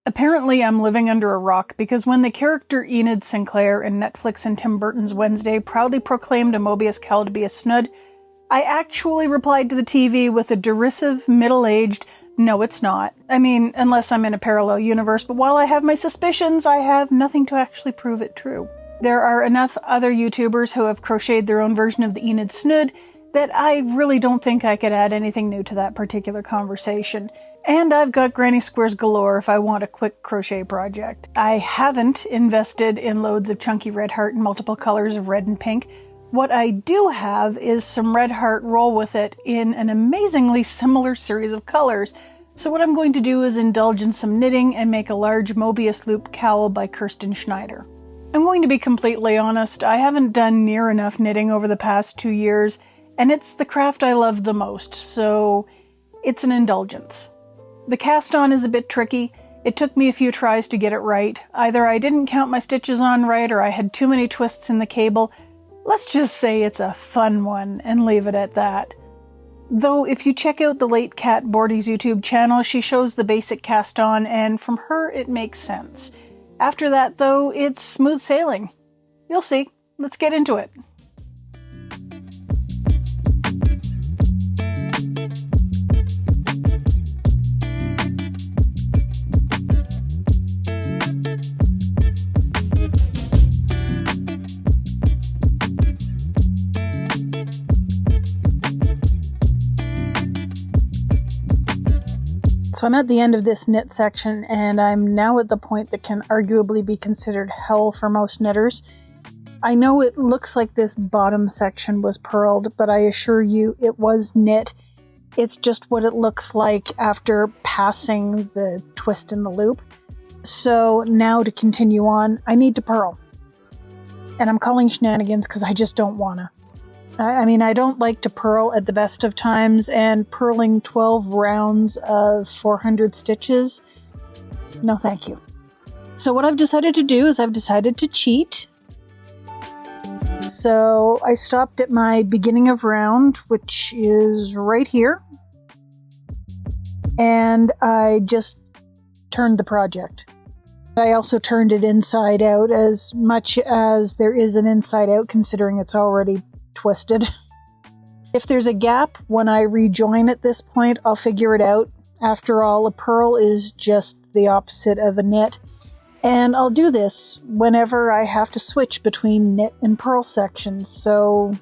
Apparently I'm living under a rock, because when the character Enid Sinclair in Netflix and Tim Burton's Wednesday proudly proclaimed a Möbius Cowl to be a snood, I actually replied to the TV with a derisive, middle-aged, "No, it's not." I mean, unless I'm in a parallel universe, but while I have my suspicions, I have nothing to actually prove it true. There are enough other YouTubers who have crocheted their own version of the Enid Snood that I really don't think I could add anything new to that particular conversation. And I've got granny squares galore if I want a quick crochet project. I haven't invested in loads of chunky red heart in multiple colors of red and pink. What I do have is some red heart roll with it in an amazingly similar series of colors. So what I'm going to do is indulge in some knitting and make a large Mobius loop cowl by Kirsten Schneider. I'm going to be completely honest, I haven't done near enough knitting over the past 2 years, and it's the craft I love the most, so it's an indulgence. The cast on is a bit tricky. It took me a few tries to get it right. Either I didn't count my stitches on right, or I had too many twists in the cable. Let's just say it's a fun one and leave it at that. Though if you check out the late cat Bordhi's YouTube channel, she shows the basic cast on, and from her it makes sense. After that though, it's smooth sailing. You'll see. Let's get into it. So I'm at the end of this knit section, and I'm now at the point that can arguably be considered hell for most knitters. I know it looks like this bottom section was purled, but I assure you it was knit. It's just what it looks like after passing the twist in the loop. So now to continue on, I need to purl. And I'm calling shenanigans because I just don't wanna. I mean, I don't like to purl at the best of times, and purling 12 rounds of 400 stitches, no thank you. So what I've decided to do is I've decided to cheat. So I stopped at my beginning of round, which is right here, and I just turned the project. I also turned it inside out, as much as there is an inside out, considering it's already twisted. If there's a gap when I rejoin at this point, I'll figure it out. After all, a purl is just the opposite of a knit, and I'll do this whenever I have to switch between knit and purl sections, so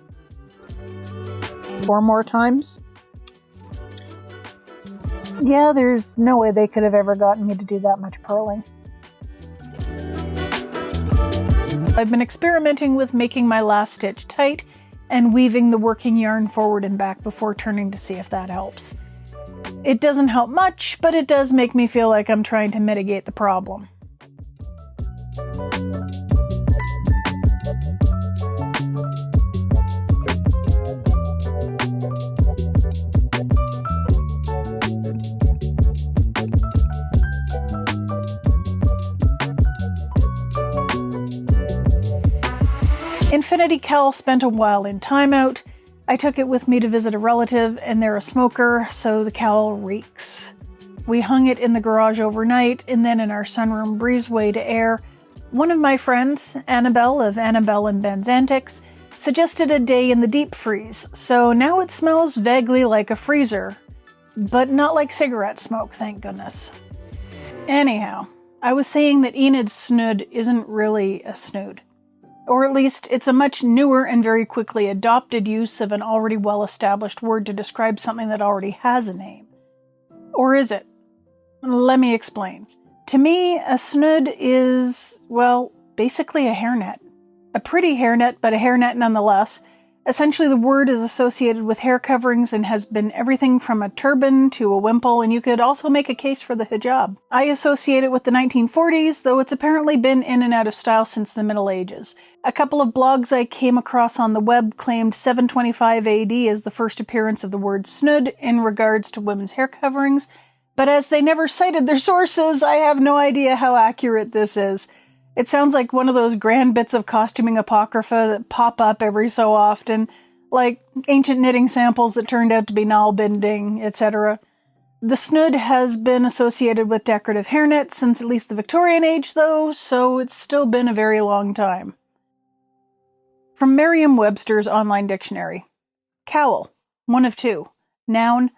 4 more times. Yeah, there's no way they could have ever gotten me to do that much purling. I've been experimenting with making my last stitch tight and weaving the working yarn forward and back before turning to see if that helps. It doesn't help much, but it does make me feel like I'm trying to mitigate the problem. Infinity Cowl spent a while in timeout. I took it with me to visit a relative, and they're a smoker, so the cowl reeks. We hung it in the garage overnight, and then in our sunroom breezeway to air. One of my friends, Annabelle of Annabelle and Ben's Antics, suggested a day in the deep freeze, so now it smells vaguely like a freezer, but not like cigarette smoke, thank goodness. Anyhow, I was saying that Enid Snood isn't really a snood. Or at least, it's a much newer and very quickly adopted use of an already well-established word to describe something that already has a name. Or is it? Let me explain. To me, a snood is, well, basically a hairnet. A pretty hairnet, but a hairnet nonetheless. Essentially, the word is associated with hair coverings and has been everything from a turban to a wimple, and you could also make a case for the hijab. I associate it with the 1940s, though it's apparently been in and out of style since the Middle Ages. A couple of blogs I came across on the web claimed 725 AD as the first appearance of the word snood in regards to women's hair coverings, but as they never cited their sources, I have no idea how accurate this is. It sounds like one of those grand bits of costuming apocrypha that pop up every so often, like ancient knitting samples that turned out to be null binding, etc. The snood has been associated with decorative hairnets since at least the Victorian age, though, so it's still been a very long time. From Merriam-Webster's online dictionary. Cowl, one of two. Noun,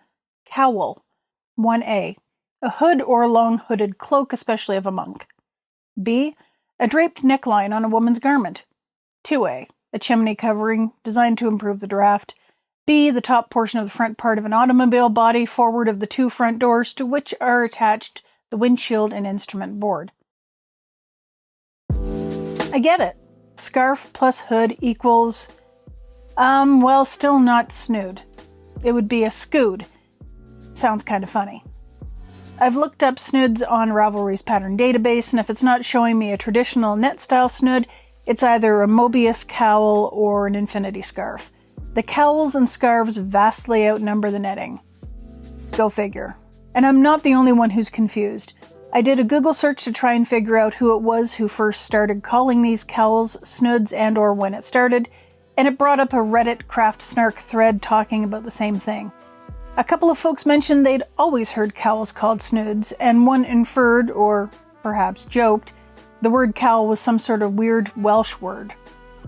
cowl, 1a. A hood or long hooded cloak, especially of a monk. B. A draped neckline on a woman's garment. 2a. A chimney covering designed to improve the draft. B. The top portion of the front part of an automobile body forward of the two front doors to which are attached the windshield and instrument board. I get it. Scarf plus hood equals, well, still not snood. It would be a scood. Sounds kind of funny. I've looked up snoods on Ravelry's pattern database, and if it's not showing me a traditional net-style snood, it's either a Möbius cowl or an infinity scarf. The cowls and scarves vastly outnumber the netting. Go figure. And I'm not the only one who's confused. I did a Google search to try and figure out who it was who first started calling these cowls snoods and or when it started, and it brought up a Reddit craft snark thread talking about the same thing. A couple of folks mentioned they'd always heard cowls called snoods, and one inferred, or perhaps joked, the word cowl was some sort of weird Welsh word.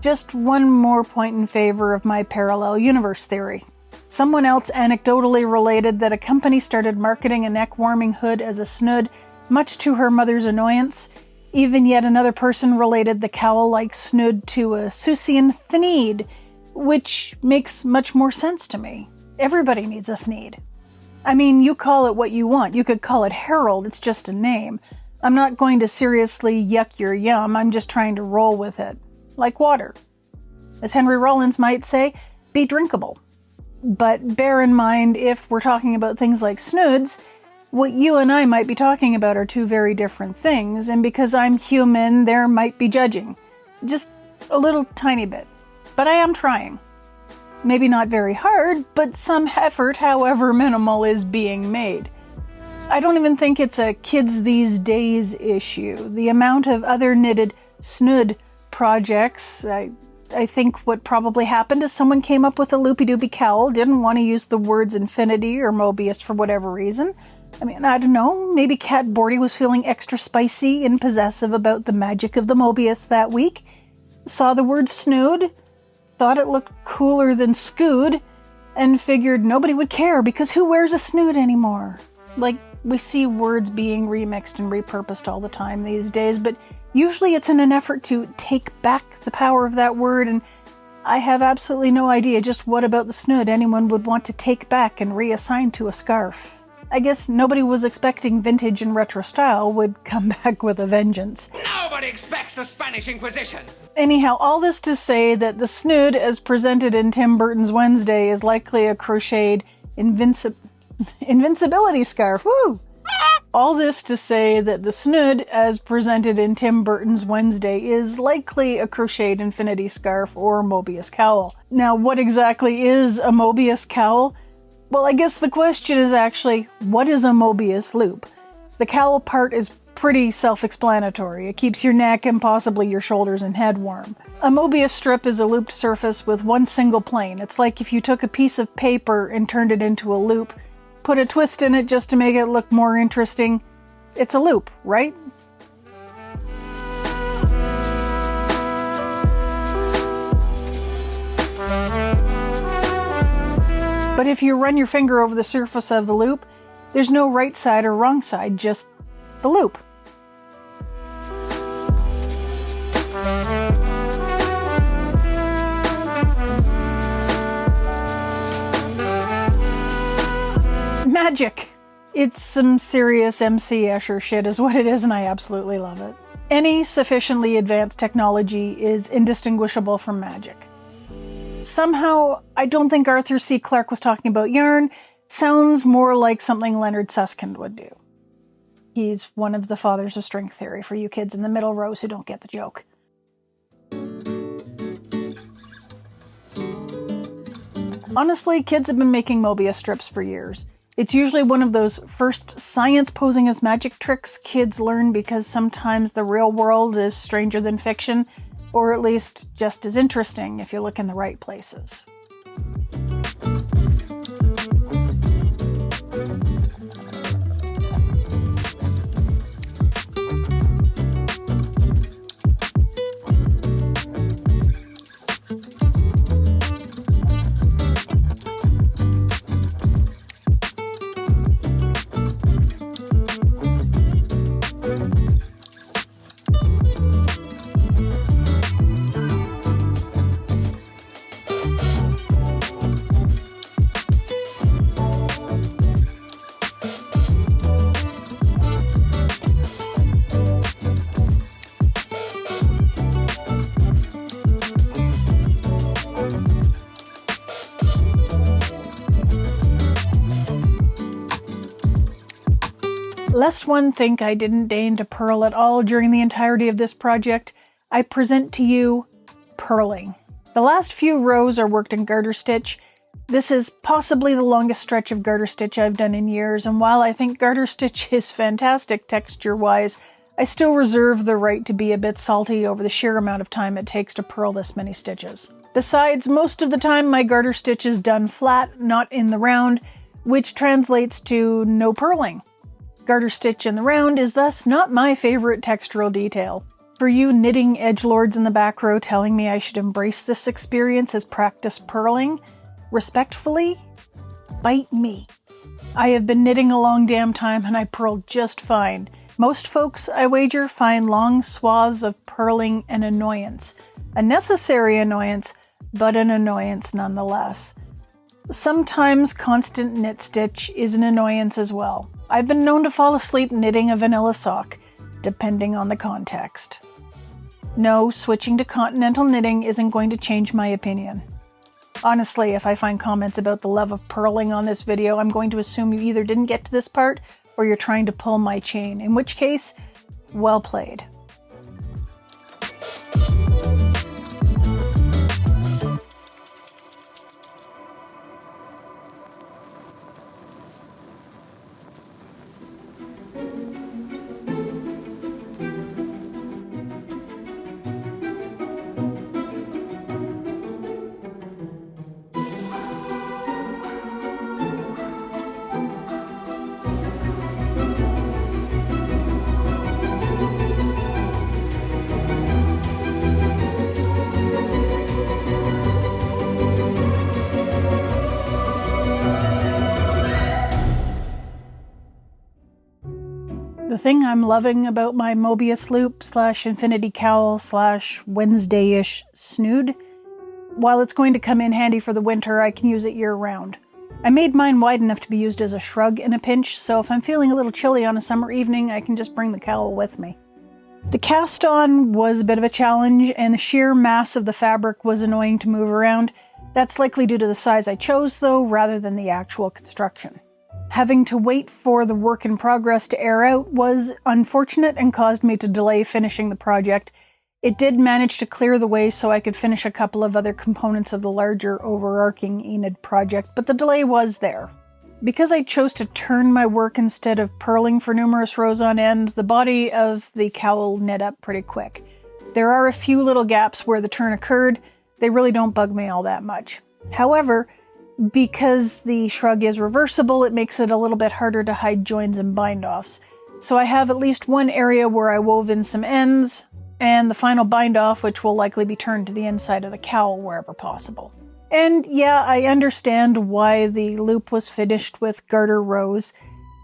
Just one more point in favor of my parallel universe theory. Someone else anecdotally related that a company started marketing a neck-warming hood as a snood, much to her mother's annoyance. Even yet another person related the cowl-like snood to a Susian thneed, which makes much more sense to me. Everybody needs a thneed. I mean, you call it what you want. You could call it Harold, it's just a name. I'm not going to seriously yuck your yum, I'm just trying to roll with it. Like water. As Henry Rollins might say, be drinkable. But bear in mind, if we're talking about things like snoods, what you and I might be talking about are two very different things, and because I'm human, there might be judging. Just a little tiny bit. But I am trying. Maybe not very hard, but some effort, however minimal, is being made. I don't even think it's a kids these days issue. The amount of other knitted snood projects, I think what probably happened is someone came up with a loopy-doopy cowl, didn't want to use the words infinity or Mobius for whatever reason. I mean, I don't know, maybe Cat Bordhi was feeling extra spicy and possessive about the magic of the Mobius that week, saw the word snood, thought it looked cooler than scood, and figured nobody would care because who wears a snood anymore? Like, we see words being remixed and repurposed all the time these days, but usually it's in an effort to take back the power of that word, and I have absolutely no idea just what about the snood anyone would want to take back and reassign to a scarf. I guess nobody was expecting vintage and retro style would come back with a vengeance. Nobody expects the Spanish Inquisition! Anyhow, all this to say that the snood as presented in Tim Burton's Wednesday is likely a crocheted invincibility scarf. Woo! All this to say that the snood, as presented in Tim Burton's Wednesday, is likely a crocheted infinity scarf or Mobius cowl. Now, what exactly is a Mobius cowl? Well, I guess the question is actually, what is a Mobius loop? The cowl part is pretty self-explanatory. It keeps your neck and possibly your shoulders and head warm. A Mobius strip is a looped surface with one single plane. It's like if you took a piece of paper and turned it into a loop, put a twist in it just to make it look more interesting. It's a loop, right? But if you run your finger over the surface of the loop, there's no right side or wrong side, just the loop. Magic! It's some serious MC Escher shit is what it is, and I absolutely love it. Any sufficiently advanced technology is indistinguishable from magic. Somehow, I don't think Arthur C. Clarke was talking about yarn. Sounds more like something Leonard Susskind would do. He's one of the fathers of string theory for you kids in the middle rows who don't get the joke. Honestly, kids have been making Mobius strips for years. It's usually one of those first science posing as magic tricks kids learn because sometimes the real world is stranger than fiction, or at least just as interesting if you look in the right places. Lest one think I didn't deign to purl at all during the entirety of this project, I present to you purling. The last few rows are worked in garter stitch. This is possibly the longest stretch of garter stitch I've done in years, and while I think garter stitch is fantastic texture-wise, I still reserve the right to be a bit salty over the sheer amount of time it takes to purl this many stitches. Besides, most of the time my garter stitch is done flat, not in the round, which translates to no purling. Garter stitch in the round is thus not my favorite textural detail. For you knitting edgelords in the back row telling me I should embrace this experience as practice purling, respectfully, bite me. I have been knitting a long damn time and I purl just fine. Most folks, I wager, find long swaths of purling an annoyance. A necessary annoyance, but an annoyance nonetheless. Sometimes constant knit stitch is an annoyance as well. I've been known to fall asleep knitting a vanilla sock, depending on the context. No, switching to continental knitting isn't going to change my opinion. Honestly, if I find comments about the love of purling on this video, I'm going to assume you either didn't get to this part or you're trying to pull my chain, in which case, well played. The thing I'm loving about my Mobius loop / infinity cowl / Wednesday-ish snood, while it's going to come in handy for the winter, I can use it year-round. I made mine wide enough to be used as a shrug in a pinch, so if I'm feeling a little chilly on a summer evening, I can just bring the cowl with me. The cast-on was a bit of a challenge, and the sheer mass of the fabric was annoying to move around. That's likely due to the size I chose, though, rather than the actual construction. Having to wait for the work in progress to air out was unfortunate and caused me to delay finishing the project. It did manage to clear the way so I could finish a couple of other components of the larger overarching Enid project, but the delay was there. Because I chose to turn my work instead of purling for numerous rows on end, the body of the cowl knit up pretty quick. There are a few little gaps where the turn occurred. They really don't bug me all that much. However, because the shrug is reversible, it makes it a little bit harder to hide joins and bind-offs. So I have at least one area where I wove in some ends, and the final bind-off, which will likely be turned to the inside of the cowl wherever possible. And yeah, I understand why the loop was finished with garter rows.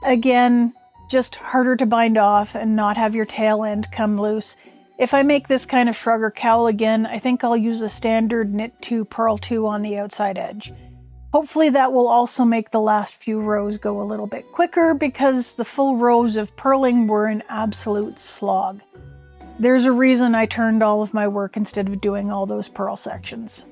Again, just harder to bind off and not have your tail end come loose. If I make this kind of shrug or cowl again, I think I'll use a standard knit 2 purl 2 on the outside edge. Hopefully that will also make the last few rows go a little bit quicker, because the full rows of purling were an absolute slog. There's a reason I turned all of my work instead of doing all those purl sections.